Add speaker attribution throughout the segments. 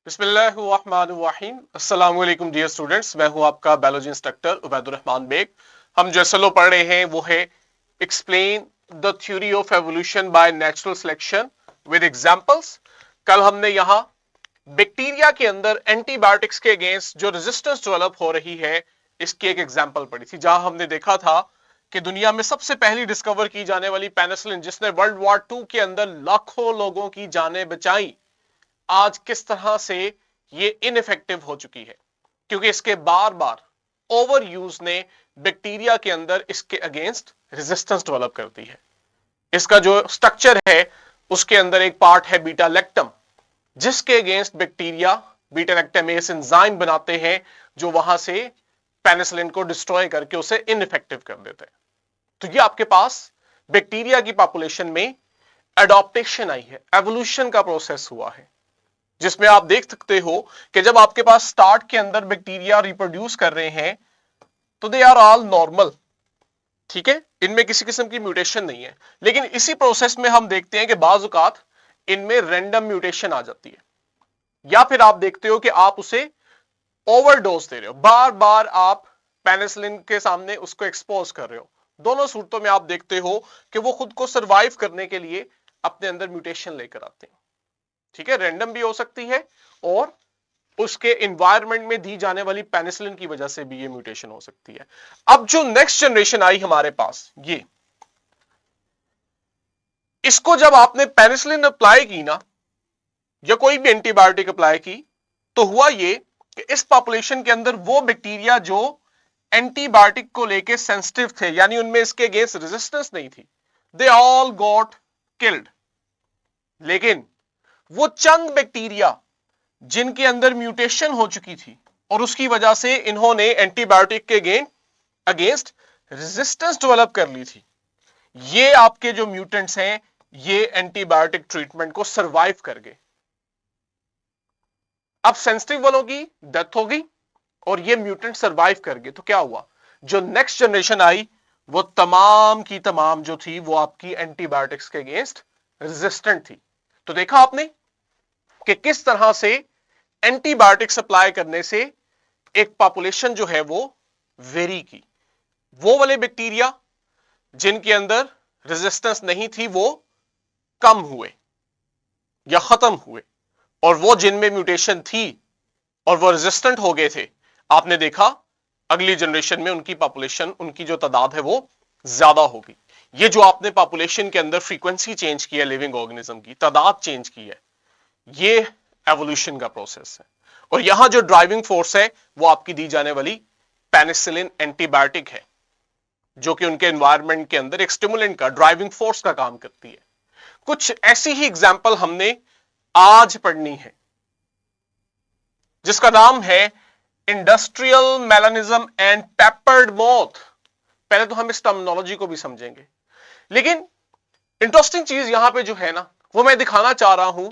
Speaker 1: बिस्मिल्लाहिर्रहमानिर्रहीम। अस्सलाम वालेकुम डियर स्टूडेंट्स, मैं हूं आपका बायोलॉजी इंस्ट्रक्टर उबैदुर रहमान बेग। हम जो एसएलओ पढ़ रहे हैं वो है explain the theory of evolution by natural selection with examples. कल हमने यहां बैक्टीरिया के अंदर एंटीबायोटिक्स के अगेंस्ट जो रेजिस्टेंस डेवलप हो रही है इसकी एक एग्जांपल पढ़ी थी, जहां हमने देखा था कि दुनिया में सबसे पहली डिस्कवर की जाने वाली पेनिसिलिन, जिसने वर्ल्ड वॉर 2 के अंदर लाखों लोगों की जानें बचाई, आज किस तरह से ये इनइफेक्टिव हो चुकी है, क्योंकि इसके बार बार ओवर यूज ने बैक्टीरिया के अंदर इसके अगेंस्ट रेजिस्टेंस डेवलप कर दी है। इसका जो स्ट्रक्चर है उसके अंदर एक पार्ट है बीटा लैक्टम, जिसके against bacteria beta lactamase enzyme बनाते हैं जो वहां से पेनिसिलिन को डिस्ट्रॉय करके उसे इनइफेक्टिव कर देते हैं। तो ये आपके पास बैक्टीरिया की पॉपुलेशन में एडॉप्टेशन आई है, एवोल्यूशन का प्रोसेस हुआ है, जिसमें आप देख सकते हो कि जब आपके पास स्टार्ट के अंदर बैक्टीरिया रिप्रोड्यूस कर रहे हैं तो दे आर ऑल नॉर्मल, ठीक है, इनमें किसी किस्म की म्यूटेशन नहीं है। लेकिन इसी प्रोसेस में हम देखते हैं कि बाज़ औक़ात इनमें रैंडम म्यूटेशन आ जाती है, या फिर आप देखते हो कि आप उसे ओवरडोज दे रहे हो, बार बार आप पेनिसिलिन के सामने उसको एक्सपोज कर रहे हो। दोनों सूरतों में आप देखते हो कि वो खुद को सरवाइव करने के लिए अपने अंदर म्यूटेशन लेकर आते हैं, ठीक है, रैंडम भी हो सकती है और उसके एनवायरनमेंट में दी जाने वाली पेनिसिलिन की वजह से भी ये म्यूटेशन हो सकती है। अब जो नेक्स्ट जनरेशन आई हमारे पास, ये इसको जब आपने पेनिसिलिन अप्लाई की ना, या कोई भी एंटीबायोटिक अप्लाई की, तो हुआ ये कि इस पॉपुलेशन के अंदर वो बैक्टीरिया जो एंटीबायोटिक को लेके सेंसिटिव थे, यानी उनमें इसके अगेंस्ट रेजिस्टेंस नहीं थी, दे ऑल गॉट किल्ड। लेकिन वो चंद बैक्टीरिया जिनके अंदर म्यूटेशन हो चुकी थी और उसकी वजह से इन्होंने एंटीबायोटिक के अगेंस्ट रेजिस्टेंस डेवलप कर ली थी, ये आपके जो म्यूटेंट्स हैं ये एंटीबायोटिक ट्रीटमेंट को सरवाइव कर गए। अब सेंसिटिव वालों की डेथ हो गई और ये म्यूटेंट सरवाइव कर गए, तो क्या हुआ, जो नेक्स्ट जनरेशन आई वो तमाम की तमाम जो थी वो आपकी एंटीबायोटिक्स के अगेंस्ट रेजिस्टेंट थी। तो देखा आपने कि किस तरह से एंटीबायोटिक सप्लाई करने से एक पॉपुलेशन जो है वो वेरी की। वो वाले बैक्टीरिया जिनके अंदर रेजिस्टेंस नहीं थी वो कम हुए या खत्म हुए, और वो जिनमें म्यूटेशन थी और वो रेजिस्टेंट हो गए थे, आपने देखा अगली जनरेशन में उनकी पॉपुलेशन, उनकी जो तादाद है वो ज्यादा होगी। ये जो आपने पॉपुलेशन के अंदर फ्रीक्वेंसी चेंज की है, लिविंग ऑर्गेनिज्म की तादाद चेंज की है, ये एवोल्यूशन का प्रोसेस है। और यहां जो ड्राइविंग फोर्स है वो आपकी दी जाने वाली पेनिसिलिन एंटीबायोटिक है, जो कि उनके एनवायरनमेंट के अंदर एक स्टिमुलेंट का, ड्राइविंग फोर्स का काम करती है। कुछ ऐसी ही एग्जाम्पल हमने आज पढ़नी है, जिसका नाम है industrial melanism and peppered moth. पहले तो हम इस टर्मिनोलॉजी को भी समझेंगे, लेकिन इंटरेस्टिंग चीज यहां पे जो है ना, वो मैं दिखाना चाह रहा हूं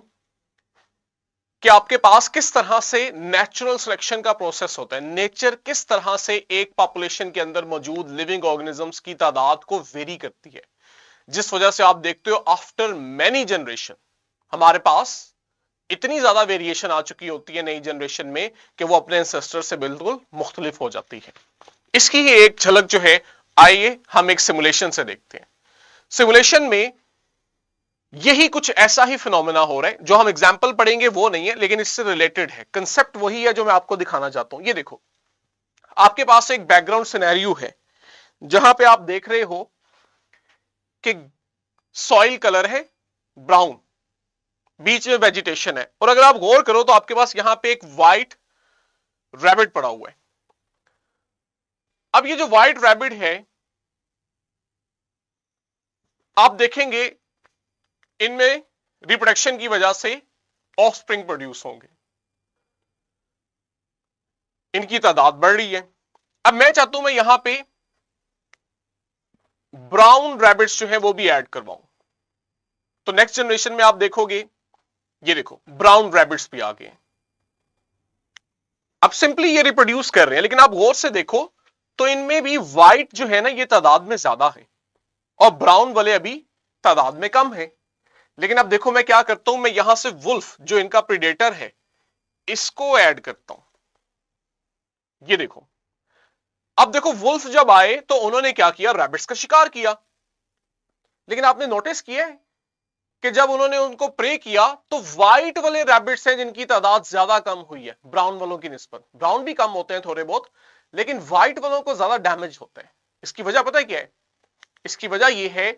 Speaker 1: कि आपके पास किस तरह से नेचुरल सिलेक्शन का प्रोसेस होता है। नेचर किस तरह से एक पॉपुलेशन के अंदर मौजूद लिविंग ऑर्गेनिजम्स की तादाद को वेरी करती है, जिस वजह से आप देखते हो आफ्टर मेनी जनरेशन हमारे पास इतनी ज्यादा वेरिएशन आ चुकी होती है नई जनरेशन में कि वो अपने एंसेस्टर से बिल्कुल मुख्तलिफ हो जाती है। इसकी ही एक झलक जो है, आइए हम एक सिमुलेशन से देखते हैं। सिमुलेशन में यही कुछ ऐसा ही फिनोमेना हो रहा है, जो हम एग्जाम्पल पढ़ेंगे वो नहीं है, लेकिन इससे रिलेटेड है, कंसेप्ट वही है जो मैं आपको दिखाना चाहता हूं। ये देखो, आपके पास एक बैकग्राउंड सिनेरियो है जहां पे आप देख रहे हो कि सॉइल कलर है ब्राउन, बीच में वेजिटेशन है, और अगर आप गौर करो तो आपके पास यहां पे एक व्हाइट रैबिट पड़ा हुआ है। अब ये जो व्हाइट रैबिट है, आप देखेंगे इनमें रिप्रोडक्शन की वजह से ऑफस्प्रिंग प्रोड्यूस होंगे, इनकी तादाद बढ़ रही है। अब मैं चाहता हूं मैं यहां पे ब्राउन रैबिट्स जो है वो भी ऐड करवाऊं, तो नेक्स्ट जनरेशन में आप देखोगे, ये देखो ब्राउन रैबिट्स भी आ गए। अब सिंपली ये रिप्रोड्यूस कर रहे हैं, लेकिन आप गौर से देखो तो इनमें भी व्हाइट जो है ना ये तादाद में ज्यादा है और ब्राउन वाले अभी तादाद में कम है। लेकिन अब देखो मैं क्या करता हूं, मैं यहां से वुल्फ जो इनका प्रीडेटर है इसको ऐड करता हूं, ये देखो। अब देखो वुल्फ जब आए तो उन्होंने क्या किया, रैबिट्स का शिकार किया। लेकिन आपने नोटिस किया है कि जब उन्होंने उनको प्रे किया तो व्हाइट वाले रैबिट्स हैं जिनकी तादाद ज्यादा कम हुई है ब्राउन वालों की निस्बत। ब्राउन भी कम होते हैं थोड़े बहुत, लेकिन व्हाइट वालों को ज्यादा डैमेज होता है। इसकी वजह पता है क्या है? इसकी वजह यह है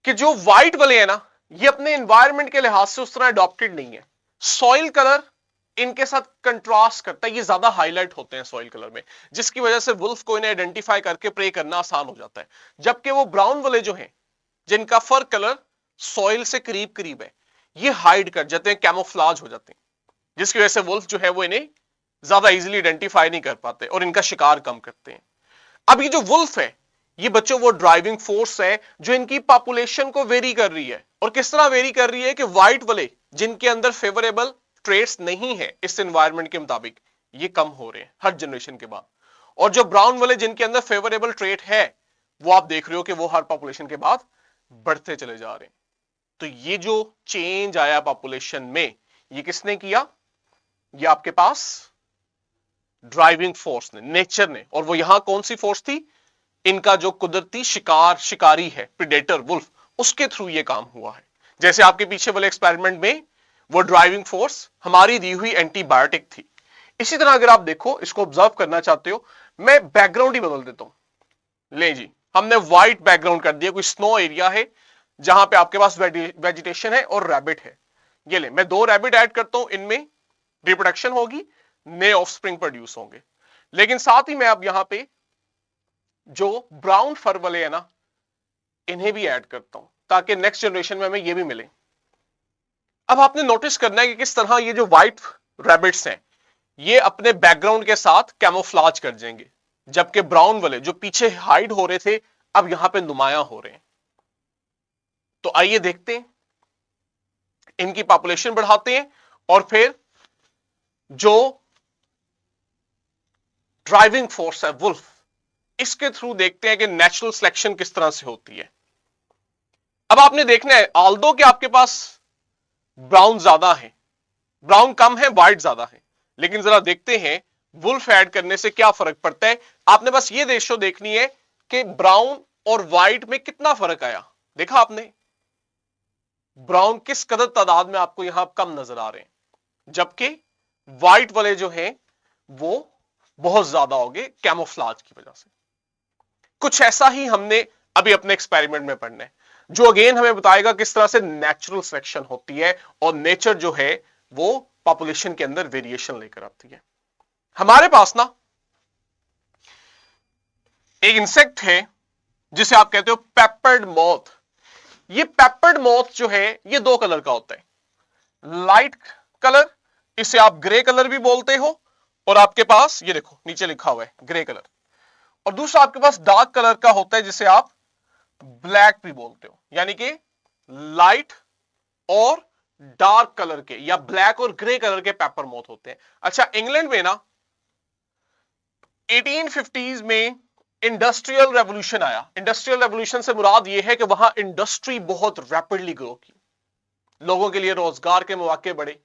Speaker 1: कि जो व्हाइट वाले हैं ना, ये अपने एनवायरनमेंट के लिहाज से उस तरह अडॉप्टेड नहीं है। सॉइल कलर इनके साथ कंट्रास्ट करता है, ये ज्यादा हाईलाइट होते हैं सॉइल कलर में, जिसकी वजह से वुल्फ को इन्हें आइडेंटिफाई करके प्रे करना आसान हो जाता है। जबकि वो ब्राउन वाले जो हैं, जिनका फर कलर सॉइल से करीब करीब है, ये हाइड कर जाते हैं, कैमोफ्लाज हो जाते हैं, जिसकी वजह से वुल्फ जो है वो इन्हें ज्यादा इजीली आइडेंटिफाई नहीं कर पाते और इनका शिकार कम करते हैं। अब ये जो वुल्फ है, ये बच्चों वो ड्राइविंग फोर्स है जो इनकी पॉपुलेशन को वेरी कर रही है। और किस तरह वेरी कर रही है कि व्हाइट वाले जिनके अंदर फेवरेबल ट्रेड्स नहीं है इस एनवायरनमेंट के मुताबिक, ये कम हो रहे हैं हर जनरेशन के बाद। और जो ब्राउन वाले जिनके अंदर फेवरेबल ट्रेड है, वो आप देख रहे हो कि वो हर पॉपुलेशन के बाद बढ़ते चले जा रहे हैं। तो ये जो चेंज आया पॉपुलेशन में, ये किसने किया? ये आपके पास ड्राइविंग फोर्स ने, नेचर ने। और वो यहां कौन सी फोर्स थी? इनका जो कुदरती शिकारी है, प्रीडेटर वुल्फ, उसके थ्रू ये काम हुआ है। जैसे आपके पीछे वाले एक्सपेरिमेंट में वो ड्राइविंग फोर्स हमारी दी हुई एंटीबायोटिक थी। इसी तरह अगर आप देखो, इसको ऑब्जर्व करना चाहते हो, मैं बैकग्राउंड ही बदल देता हूं। ले जी, हमने व्हाइट बैकग्राउंड कर दिया, कोई स्नो एरिया है जहां पे आपके पास वेजिटेशन है और रैबिट है। ये ले, मैं 2 रैबिट ऐड करता हूं, इनमें रिप्रोडक्शन होगी, नए ऑफस्प्रिंग प्रोड्यूस होंगे। लेकिन साथ ही मैं अब यहां पे जो ब्राउन फर वाले है ना, इन्हें भी ऐड करता हूं, ताकि नेक्स्ट जनरेशन में हमें ये भी मिले। अब आपने नोटिस करना है कि किस तरह ये जो व्हाइट रैबिट्स हैं, ये अपने बैकग्राउंड के साथ कैमोफ्लाज कर जाएंगे, जबकि ब्राउन वाले जो पीछे हाइड हो रहे थे, अब यहां पे नुमायां हो रहे हैं। तो आइए देखते हैं, इनकी पॉपुलेशन बढ़ाते हैं और फिर जो ड्राइविंग फोर्स है वुल्फ, इसके थ्रू देखते हैं कि नेचुरल सिलेक्शन किस तरह से होती है। अब आपने देखना है, ऑल्दो कि आपके पास ब्राउन ज्यादा है, ब्राउन कम है, व्हाइट ज्यादा है, लेकिन जरा देखते हैं वुल्फ ऐड करने से क्या फर्क पड़ता है। आपने बस ये रेशो देखनी है कि ब्राउन और व्हाइट में कितना फर्क आया। देखा आपने, ब्राउन किस कदर तादाद में आपको यहां कम नजर आ रहे हैं, जबकि व्हाइट वाले जो हैं वो बहुत ज्यादा हो गए कैमोफ्लाज की वजह से। कुछ ऐसा ही हमने अभी अपने एक्सपेरिमेंट में पढ़ना है, जो अगेन हमें बताएगा किस तरह से नेचुरल सिलेक्शन होती है और नेचर जो है वो पॉपुलेशन के अंदर वेरिएशन लेकर आती है। हमारे पास ना एक इंसेक्ट है जिसे आप कहते हो पेपर्ड मॉथ। ये पेपर्ड मॉथ जो है ये 2 कलर का होता है, लाइट कलर, इसे आप ग्रे कलर भी बोलते हो, और आपके पास ये देखो नीचे लिखा हुआ है ग्रे कलर। और दूसरा आपके पास डार्क कलर का होता है जिसे आप ब्लैक भी बोलते हो, यानी कि लाइट और डार्क कलर के या ब्लैक और ग्रे कलर के पेपर मॉथ होते हैं। अच्छा, इंग्लैंड में ना 1850s में इंडस्ट्रियल रेवोल्यूशन आया। इंडस्ट्रियल रेवोल्यूशन से मुराद यह है कि वहां इंडस्ट्री बहुत रैपिडली ग्रो की, लोगों के लिए रोजगार के मौके बढ़े,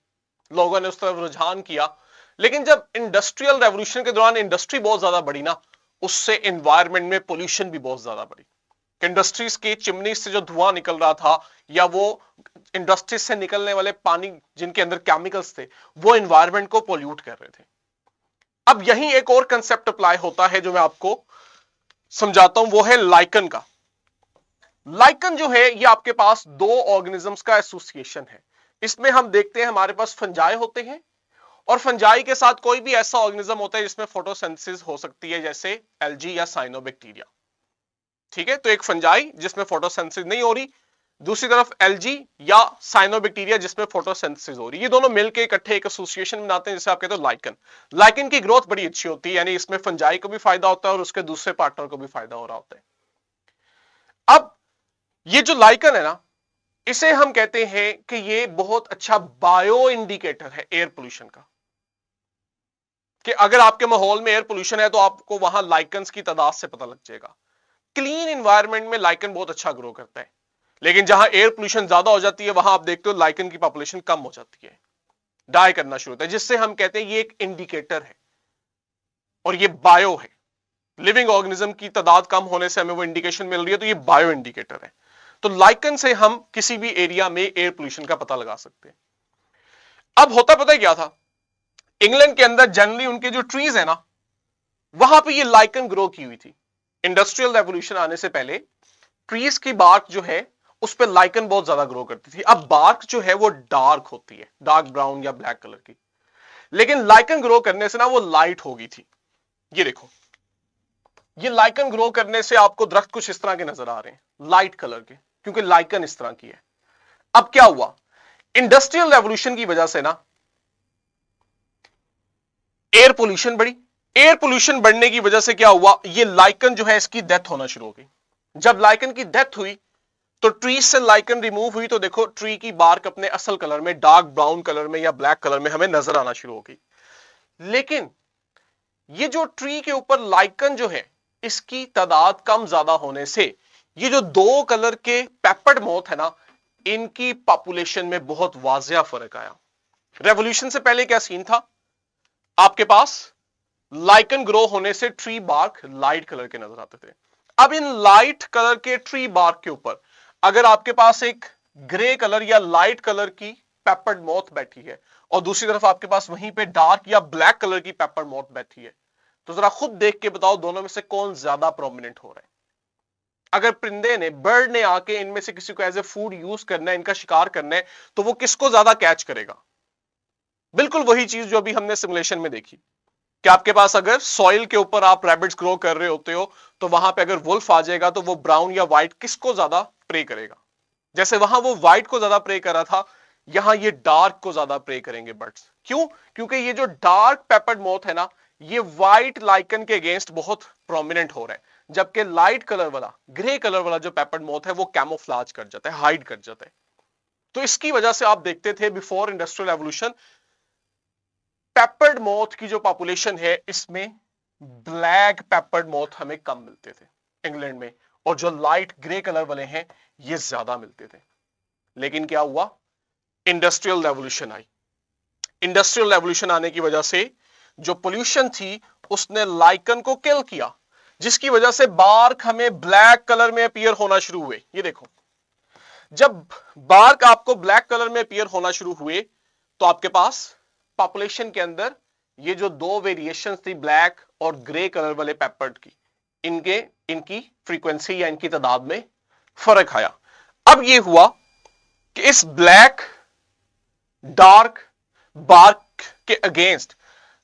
Speaker 1: लोगों ने उस तरफ रुझान किया। लेकिन जब इंडस्ट्रियल रेवोल्यूशन के दौरान इंडस्ट्री बहुत ज्यादा बढ़ी ना, उससे एनवायरनमेंट में पोल्यूशन भी बहुत ज्यादा बढ़ी। इंडस्ट्रीज के चिमनी से जो धुआं निकल रहा था, या वो इंडस्ट्रीज से निकलने वाले पानी जिनके अंदर केमिकल्स थे, वो एनवायरनमेंट को पोल्यूट कर रहे थे। अब यही एक और कंसेप्ट अप्लाई होता है जो मैं आपको समझाता हूं, वो है लाइकन का। लाइकन जो है ये आपके पास 2 ऑर्गेनिजम्स का एसोसिएशन है। इसमें हम देखते हैं हमारे पास फंजाई होते हैं, और फंजाई के साथ कोई भी ऐसा ऑर्गेनिज्म होता है जिसमें फोटोसिंथेसिस हो सकती है, जैसे एल्गी या साइनोबैक्टीरिया। ठीक है, तो एक फंजाई जिसमें फोटोसिंथेसिस नहीं हो रही, दूसरी तरफ एल्गी या साइनोबैक्टीरिया जिसमें फोटोसिंथेसिस हो रही है। ये दोनों मिलकर इकट्ठे एक एसोसिएशन बनाते हैं जिसे आप कहते हो लाइकन। लाइकन की ग्रोथ बड़ी अच्छी होती है, यानी इसमें फंजाई को भी फायदा होता है और उसके दूसरे पार्टनर को भी फायदा हो रहा होता है। अब ये जो लाइकन है ना, इसे हम कहते हैं कि ये बहुत अच्छा बायो इंडिकेटर है एयर पोल्यूशन का, कि अगर आपके माहौल में एयर पोल्यूशन है तो आपको वहां लाइकन्स की तादाद से पता लग जाएगा। क्लीन एनवायरनमेंट में लाइकन बहुत अच्छा ग्रो करता है, लेकिन जहां एयर पोल्यूशन ज्यादा हो जाती है वहां आप देखते हो लाइकन की पॉपुलेशन कम हो जाती है। डाई करना शुरू होता है, जिससे हम कहते हैं ये एक इंडिकेटर है और ये बायो है। लिविंग ऑर्गेनिज्म की तादाद कम होने से हमें वो इंडिकेशन मिल रही है, तो ये बायो इंडिकेटर है। तो लाइकन से हम किसी भी एरिया में एयर पोल्यूशन का पता लगा सकते हैं। अब होता पता है क्या था, इंग्लैंड के अंदर जनरली उनके जो ट्रीज है ना, वहां पे ये लाइकन ग्रो की हुई थी। इंडस्ट्रियल रेवोल्यूशन आने से पहले ट्रीज की बार्क जो है उस पर लाइकन बहुत ज्यादा ग्रो करती थी। अब बार्क जो है वो डार्क होती है, डार्क ब्राउन या ब्लैक कलर की, लेकिन लाइकन ग्रो करने से ना वो लाइट हो गई थी। ये देखो, ये लाइकन ग्रो करने से आपको दरख्त कुछ इस तरह के नजर आ रहे हैं, लाइट कलर के, क्योंकि लाइकन इस तरह की है। अब क्या हुआ, इंडस्ट्रियल रेवोल्यूशन की वजह से ना एयर पोल्यूशन बढ़ी। एयर पोल्यूशन बढ़ने की वजह से क्या हुआ, ये लाइकन जो है इसकी डेथ होना शुरू हो गई। जब लाइकन की डेथ हुई तो ट्री से लाइकन रिमूव हुई, तो देखो ट्री की बार्क अपने असल कलर में, डार्क ब्राउन कलर में या ब्लैक कलर में हमें नजर आना शुरू हो गई। लेकिन ये जो ट्री के ऊपर लाइकन जो है इसकी तादाद कम ज्यादा होने से ये जो दो कलर के पेपर्ड मोथ है ना, इनकी पॉपुलेशन में बहुत वाजिया फर्क आया। रेवोल्यूशन से पहले क्या सीन था, आपके पास लाइकन ग्रो होने से ट्री बार्क लाइट कलर के नजर आते थे। अब इन लाइट कलर के ट्री बार्क के ऊपर अगर आपके पास एक ग्रे कलर या लाइट कलर की पेपर्ड मॉथ बैठी है और दूसरी तरफ आपके पास वहीं पे डार्क या ब्लैक कलर की पेपर्ड मॉथ बैठी है, तो जरा खुद देख के बताओ दोनों में से कौन ज्यादा प्रोमिनेंट हो रहा है। अगर परिंदे ने, बर्ड ने आके इनमें से किसी को एज ए फूड यूज करना है, इनका शिकार करना है, तो वो किसको ज्यादा कैच करेगा। बिल्कुल वही चीज जो अभी हमने सिमुलेशन में देखी कि आपके पास अगर सॉइल के ऊपर आप रैबिट्स ग्रो कर रहे होते हो, तो वहां पे अगर वुल्फ आ जाएगा तो वो ब्राउन या व्हाइट किसको ज्यादा प्रे करेगा। जैसे वहां वो व्हाइट को ज्यादा प्रे कर रहा था, यहां ये डार्क को ज्यादा प्रे करेंगे बर्ड्स। क्यों, क्योंकि ये जो डार्क पेपर्ड मोथ है ना, ये व्हाइट लाइकन के अगेंस्ट बहुत प्रोमिनेंट हो रहा है, जबकि लाइट कलर वाला, ग्रे कलर वाला जो पेपर्ड मोथ है वो कैमोफ्लाज कर जाता है, हाइड कर जाता है। तो इसकी वजह से आप देखते थे before industrial evolution peppered moth की जो पॉपुलेशन है इसमें ब्लैक पेपर्ड मोथ हमें कम मिलते थे इंग्लैंड में, और जो लाइट ग्रे कलर वाले हैं ये ज्यादा मिलते थे। लेकिन क्या हुआ, इंडस्ट्रियल रेवोल्यूशन आई। इंडस्ट्रियल रेवोल्यूशन आने की वजह से जो पोल्यूशन थी उसने लाइकन को किल किया, जिसकी वजह से बार्क हमें ब्लैक कलर में अपीयर होना शुरू हुए। ये देखो, जब बार्क आपको ब्लैक कलर में अपीयर होना शुरू हुए तो आपके पास पॉपुलेशन के अंदर ये जो दो वेरिएशन थी ब्लैक और ग्रे कलर वाले पेपर्ड की, इनकी फ्रीक्वेंसी या इनकी तादाद में फर्क आया। अब ये हुआ कि इस ब्लैक डार्क बार्क के अगेंस्ट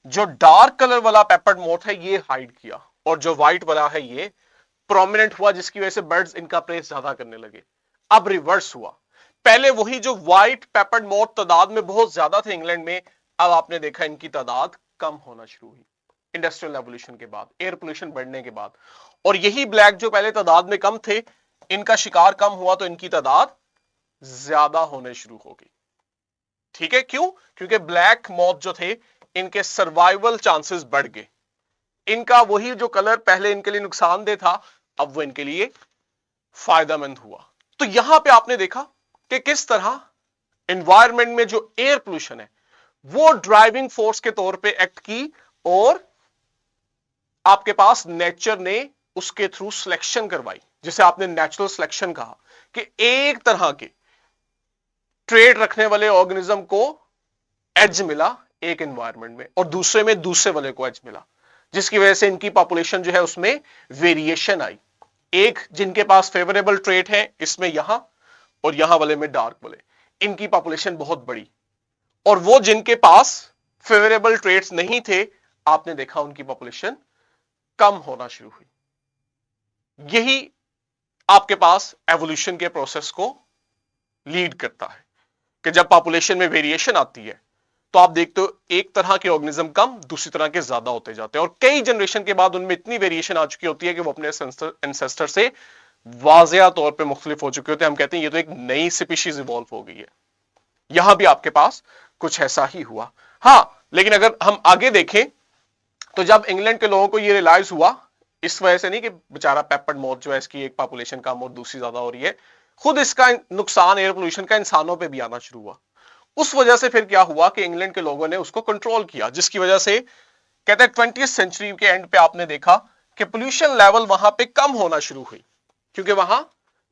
Speaker 1: जो डार्क कलर वाला पेपर्ड मोथ है ये हाइड किया, और जो व्हाइट वाला है ये प्रोमिनेंट हुआ, जिसकी वजह से बर्ड्स इनका प्रेस ज्यादा करने लगे। अब रिवर्स हुआ, पहले वही जो व्हाइट पेपर्ड मोथ तादाद में बहुत ज्यादा थे इंग्लैंड में, अब आपने देखा इनकी तादाद कम होना शुरू हुई इंडस्ट्रियल रेवोल्यूशन के बाद, एयर पोल्यूशन बढ़ने के बाद। और यही ब्लैक जो पहले तादाद में कम थे, इनका शिकार कम हुआ तो इनकी तादाद ज्यादा होने शुरू हो गई। ठीक है, क्यों, क्योंकि ब्लैक मॉथ जो थे इनके सर्वाइवल चांसेस बढ़ गए, इनका वही जो कलर पहले इनके लिए नुकसानदेह था अब वो इनके लिए फायदेमंद हुआ। तो यहां पे आपने देखा कि किस तरह एनवायरनमेंट में जो एयर पोल्यूशन है वो ड्राइविंग फोर्स के तौर पे एक्ट की, और आपके पास नेचर ने उसके थ्रू सिलेक्शन करवाई, जिसे आपने नेचुरल सिलेक्शन कहा, कि एक तरह के ट्रेड रखने वाले ऑर्गेनिज्म को एज मिला एक एनवायरनमेंट में और दूसरे में दूसरे वाले को एज मिला, जिसकी वजह से इनकी पॉपुलेशन जो है उसमें वेरिएशन आई। एक जिनके पास फेवरेबल ट्रेट है इसमें यहां, और यहां वाले में डार्क वाले, इनकी पॉपुलेशन बहुत बड़ी, और वो जिनके पास फेवरेबल ट्रेट्स नहीं थे आपने देखा उनकी पॉपुलेशन कम होना शुरू हुई। यही आपके पास एवोल्यूशन के प्रोसेस को लीड करता है कि जब पॉपुलेशन में वेरिएशन आती है तो आप देखते हो एक तरह के ऑर्गेनिज्म कम, दूसरी तरह के ज्यादा होते जाते हैं, और कई जनरेशन के बाद उनमें इतनी वेरिएशन आ चुकी होती है कि वो अपने एंसेस्टर से वाजिया तौर पे मुख्तलिफ हो चुके होते हैं। हम कहते हैं ये तो एक नई स्पीशीज इवॉल्व हो गई है। यहां भी आपके पास कुछ ऐसा ही हुआ। हां, लेकिन अगर हम आगे देखें तो जब इंग्लैंड के लोगों को ये रियलाइज हुआ, इस वजह से नहीं कि बेचारा पेपर्ड मोथ जो है इसकी एक पॉपुलेशन कम और दूसरी ज्यादा हो रही है, खुद इसका नुकसान एयर पोल्यूशन का इंसानों पे भी आना शुरू हुआ। उस वजह से फिर क्या हुआ कि इंग्लैंड के लोगों ने उसको कंट्रोल किया, जिसकी वजह से कहते हैं 20वीं सेंचुरी के एंड पे आपने देखा कि पोल्यूशन लेवल वहां पे कम होना शुरू हुई, क्योंकि वहां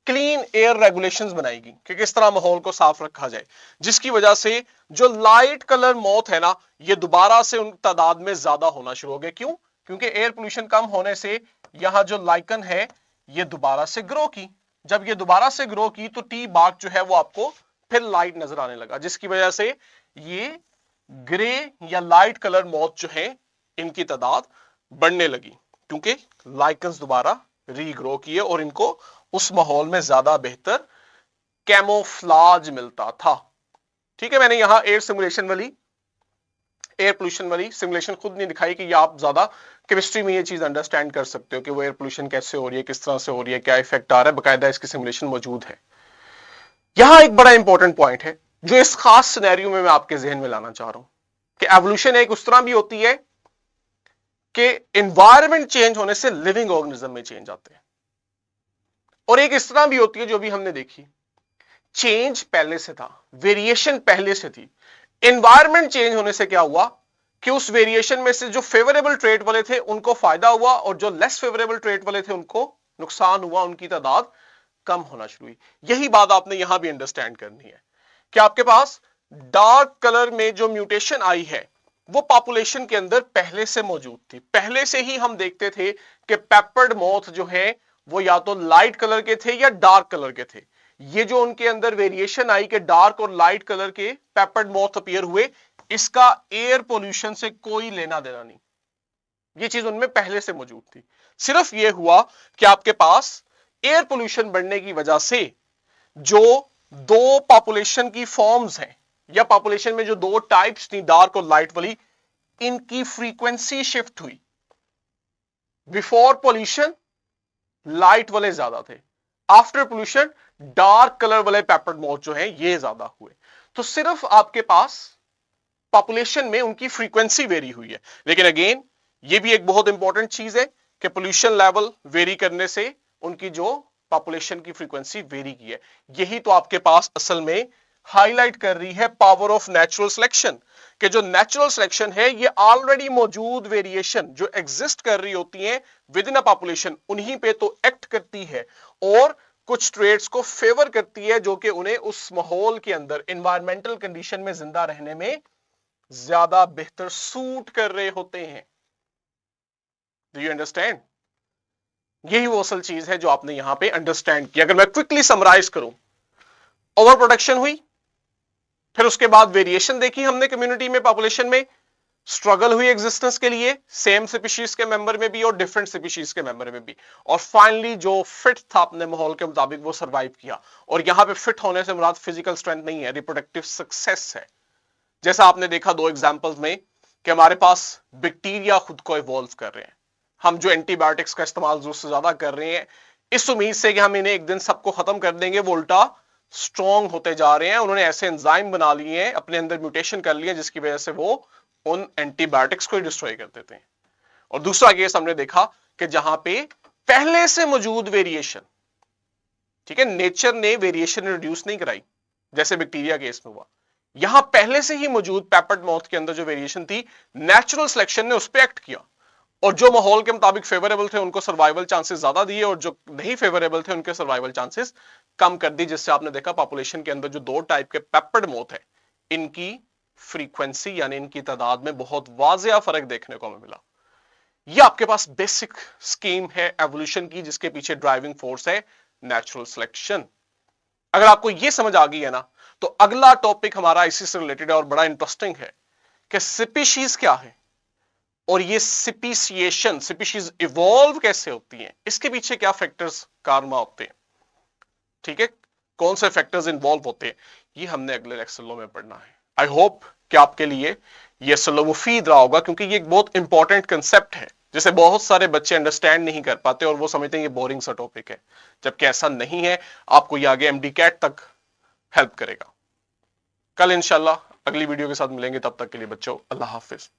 Speaker 1: क्लीन एयर रेगुलेशंस बनाएगी कि किस तरह माहौल को साफ रखा जाए, जिसकी वजह से जो लाइट कलर मौत है ना, ये दोबारा से उन तादाद में ज्यादा होना शुरू हो गया। क्यों? क्योंकि एयर पोल्यूशन कम होने से यहां जो लाइकन है ये दोबारा से ग्रो की। जब ये दोबारा से ग्रो की तो टी बार्क जो है वो आपको फिर लाइट नजर आने लगा, जिसकी वजह से ये ग्रे या लाइट कलर मौत जो है इनकी तादाद बढ़ने लगी, क्योंकि लाइकन्स दोबारा रीग्रो किए और इनको उस माहौल में ज्यादा बेहतर कैमोफ्लाज मिलता था। ठीक है, मैंने यहां एयर सिमुलेशन वाली, एयर पोल्यूशन वाली सिमुलेशन खुद नहीं दिखाई कि आप ज्यादा केमिस्ट्री में ये चीज अंडरस्टैंड कर सकते हो कि वो एयर पोल्यूशन कैसे हो रही है, किस तरह से हो रही है, क्या इफेक्ट आ रहा है, बकायदा इसकी सिमुलेशन मौजूद है। यहां एक बड़ा इंपॉर्टेंट पॉइंट है जो इस खास सिनेरियो में मैं आपके जहन में लाना चाह रहा हूं कि एवोल्यूशन एक उस तरह भी होती है कि एनवायरमेंट चेंज होने से लिविंग ऑर्गेनिज्म में चेंज आते हैं, और एक इस तरह भी होती है जो भी हमने देखी, चेंज पहले से था, वेरिएशन पहले से थी, एनवायरमेंट चेंज होने से क्या हुआ कि उस वेरिएशन में से जो फेवरेबल ट्रेड वाले थे उनको फायदा हुआ और जो लेस फेवरेबल ट्रेड वाले थे उनको नुकसान हुआ, उनकी तादाद कम होना शुरू हुई। यही बात आपने यहां भी अंडरस्टैंड करनी है कि आपके पास डार्क कलर में जो म्यूटेशन आई है वो पॉपुलेशन के अंदर पहले से मौजूद थी। पहले से ही हम देखते थे कि पेपर्ड मॉथ जो है वो या तो लाइट कलर के थे या डार्क कलर के थे। ये जो उनके अंदर वेरिएशन आई कि डार्क और लाइट कलर के पेपर्ड मॉथ अपीयर हुए, इसका एयर पोल्यूशन से कोई लेना देना नहीं, ये चीज उनमें पहले से मौजूद थी। सिर्फ ये हुआ कि आपके पास एयर पोल्यूशन बढ़ने की वजह से जो दो पॉपुलेशन की फॉर्म्स हैं या पॉपुलेशन में जो दो टाइप्स थी डार्क और लाइट वाली, इनकी फ्रीक्वेंसी शिफ्ट हुई। बिफोर पोल्यूशन लाइट वाले ज्यादा थे, आफ्टर पोल्यूशन डार्क कलर वाले पेपर्ड मॉथ जो है ये ज्यादा हुए। तो सिर्फ आपके पास पॉपुलेशन में उनकी फ्रीक्वेंसी वेरी हुई है। लेकिन अगेन ये भी एक बहुत इंपॉर्टेंट चीज है कि पोल्यूशन लेवल वेरी करने से उनकी जो पॉपुलेशन की फ्रीक्वेंसी वेरी की है। यही तो आपके पास असल में हाईलाइट कर रही है पावर ऑफ नेचुरल सिलेक्शन, कि जो नेचुरल सिलेक्शन है ये ऑलरेडी मौजूद वेरिएशन जो एग्जिस्ट कर रही होती हैं विद इन अ पॉपुलेशन, उन्हीं पे तो एक्ट करती है और कुछ ट्रेड्स को फेवर करती है जो कि उन्हें उस माहौल के अंदर एनवायरमेंटल कंडीशन में जिंदा रहने में ज्यादा बेहतर सूट कर रहे होते हैं। Do you understand? यही वो असल चीज है जो आपने यहां पे अंडरस्टैंड किया। अगर मैं क्विकली समराइज करूं, ओवर प्रोडक्शन हुई, फिर उसके बाद वेरिएशन देखी हमने कम्युनिटी में, पॉपुलेशन में स्ट्रगल हुई एग्जिस्टेंस के लिए, सेम स्पीशीज के मेंबर में भी और डिफरेंट स्पीशीज के मेंबर में भी, और फाइनली जो फिट था अपने माहौल के मुताबिक वो सरवाइव किया। और यहां पे फिट होने से मुराद फिजिकल स्ट्रेंथ नहीं है, रिप्रोडक्टिव सक्सेस है। जैसा आपने देखा दो एग्जांपल्स में कि हमारे पास बैक्टीरिया खुद को इवॉल्व कर रहे हैं, हम जो एंटीबायोटिक्स का इस्तेमाल जरूरत से ज्यादा कर रहे हैं इस उम्मीद से कि हम इन्हें एक दिन सबको खत्म कर देंगे, वो उल्टा स्ट्रॉन्ग होते जा रहे हैं। उन्होंने ऐसे एंजाइम बना लिए हैं, अपने अंदर म्यूटेशन कर लिए, जिसकी वजह से वो उन एंटीबायोटिक्स को डिस्ट्रॉय कर देते हैं। और दूसरा केस हमने देखा कि जहां पे पहले से मौजूद वेरिएशन, ठीक है, नेचर ने वेरिएशन रिड्यूस नहीं कराई जैसे बैक्टीरिया केस में हुआ, यहां पहले से ही मौजूद पेपर्ड मॉथ के अंदर जो वेरिएशन थी नेचुरल सिलेक्शन ने उस पर एक्ट किया और जो माहौल के मुताबिक फेवरेबल थे उनको सर्वाइवल चांसेस ज्यादा दिए और जो नहीं फेवरेबल थे उनके सर्वाइवल चांसेस कम कर दी, जिससे आपने देखा पॉपुलेशन के अंदर जो दो टाइप के पेपर्ड मॉथ है इनकी फ्रीक्वेंसी यानी इनकी तादाद में बहुत वाजिया फर्क देखने को मिला। यह आपके पास बेसिक स्कीम है एवोल्यूशन की, जिसके पीछे ड्राइविंग फोर्स है नेचुरल सिलेक्शन। अगर आपको यह समझ आ गई है ना, तो अगला टॉपिक हमारा इसी से रिलेटेड है और बड़ा इंटरेस्टिंग है कि स्पीशीज क्या है और ये स्पीशिएशन, स्पीशीज इवॉल्व कैसे होती हैं, इसके पीछे क्या फैक्टर्स कारमा होते हैं, ठीक है, कौन से फैक्टर्स इन्वॉल्व होते हैं, ये हमने अगले लेक्चर में पढ़ना है। आई होप कि आपके लिए ये सलो मुफीद रहा होगा, क्योंकि ये एक बहुत इंपॉर्टेंट कंसेप्ट है जिसे बहुत सारे बच्चे अंडरस्टैंड नहीं कर पाते और वो समझते हैं ये बोरिंग सा टॉपिक है, जबकि ऐसा नहीं है। आपको ये आगे एमडी कैट तक हेल्प करेगा। कल इंशाल्लाह अगली वीडियो के साथ मिलेंगे, तब तक के लिए बच्चों अल्लाह हाफिज।